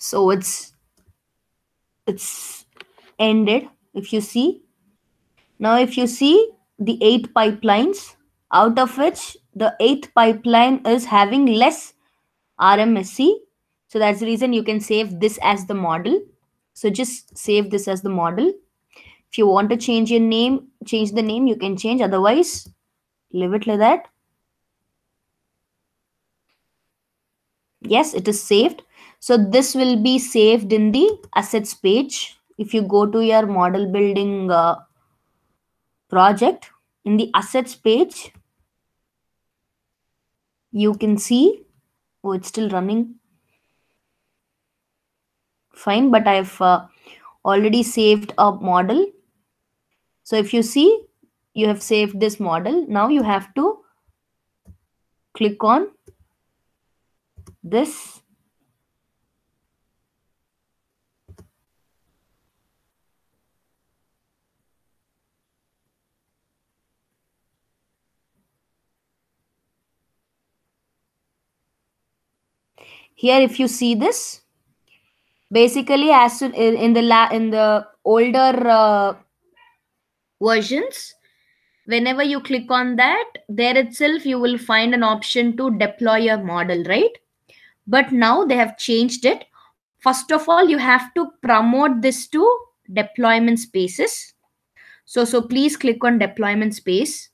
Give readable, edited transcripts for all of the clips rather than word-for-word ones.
So it's ended. If you see now, if you see the 8 pipelines, out of which the 8th pipeline is having less RMSE. So that's the reason you can save this as the model. So just save this as the model. If you want to change your name, change the name, you can change. Otherwise, leave it like that. Yes, it is saved. So this will be saved in the assets page. If you go to your model building project, in the assets page, you can see, oh, it's still running. Fine, but I've already saved a model. So if you see, you have saved this model. Now you have to click on this. Here, if you see this, basically, as soon in the older versions, whenever you click on that, there itself you will find an option to deploy your model, right? But now they have changed it. First of all, you have to promote this to deployment spaces. So please click on deployment space.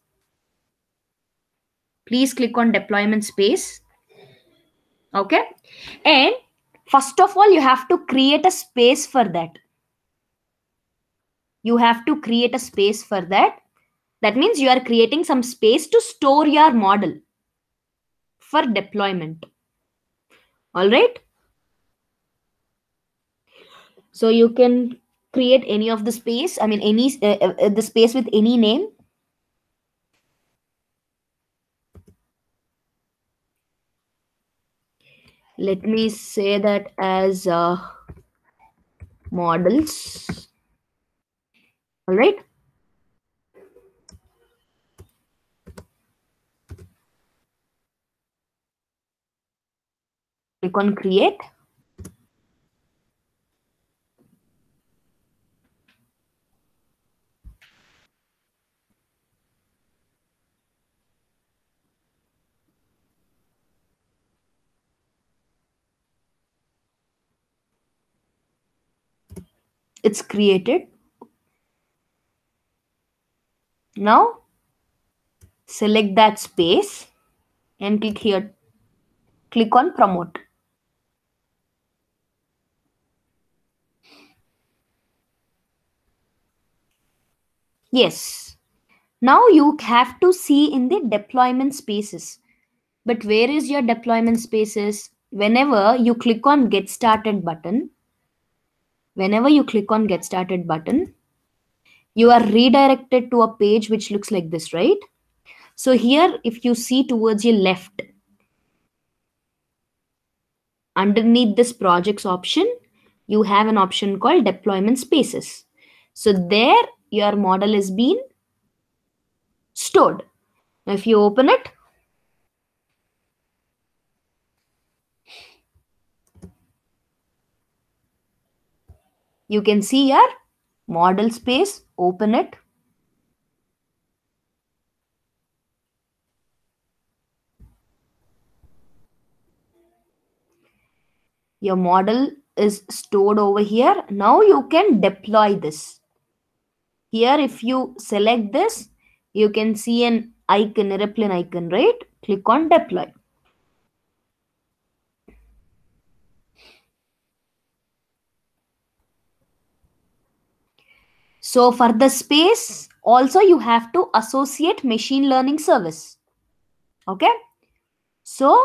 Please click on deployment space. Okay. And first of all, you have to create a space for that. You have to create a space for that. That means you are creating some space to store your model for deployment. All right. So you can create any of the space. I mean, any the space with any name. Let me say that as models. All right. Click on create. It's created. Now select that space and click here. Click on promote. Yes. Now you have to see in the deployment spaces. But where is your deployment spaces? Whenever you click on get started button, you are redirected to a page which looks like this, right? So here, if you see towards your left, underneath this projects option, you have an option called deployment spaces. So there your model is being stored. Now if you open it, you can see your model space. Open it. Your model is stored over here. Now you can deploy this. Here, if you select this, you can see an icon, airplane icon, right? Click on deploy. So for the space, also you have to associate machine learning service. Okay. So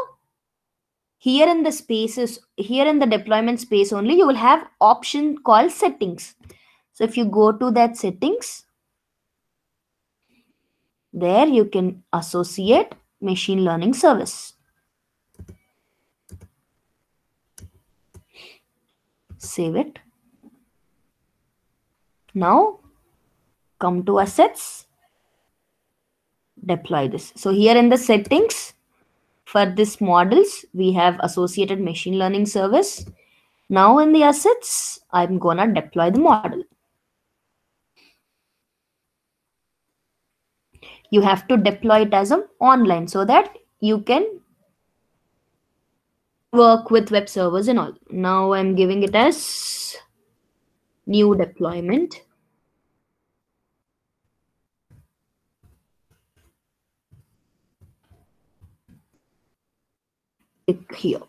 here in the spaces, here in the deployment space only, you will have option called settings. So if you go to that settings, there you can associate machine learning service. Save it. Now come to assets, deploy this. So here in the settings for this models, we have associated machine learning service. Now in the assets, I'm gonna deploy the model. You have to deploy it as an online so that you can work with web servers and all. Now I'm giving it as new deployment. Click here.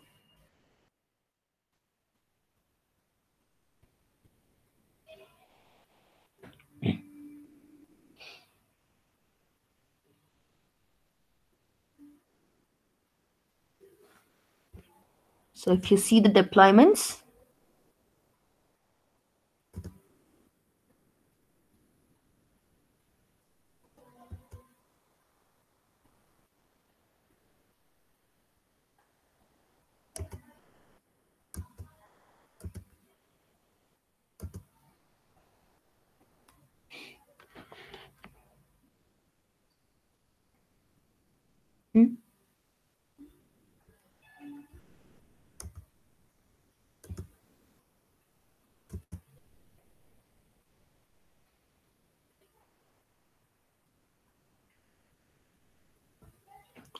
So if you see the deployments, hmm,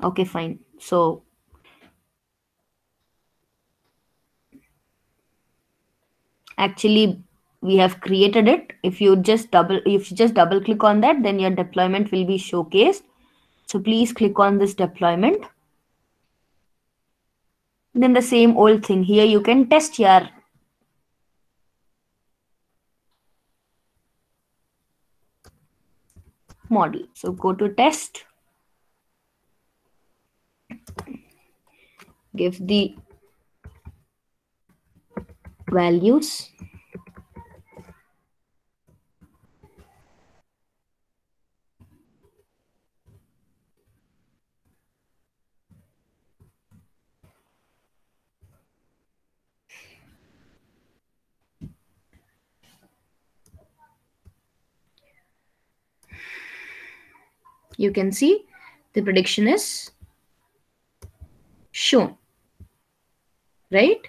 okay, fine. So actually we have created it. If you just double click on that, then your deployment will be showcased. So please click on this deployment. Then the same old thing here, you can test your model. So go to test, give the values. You can see the prediction is shown, right?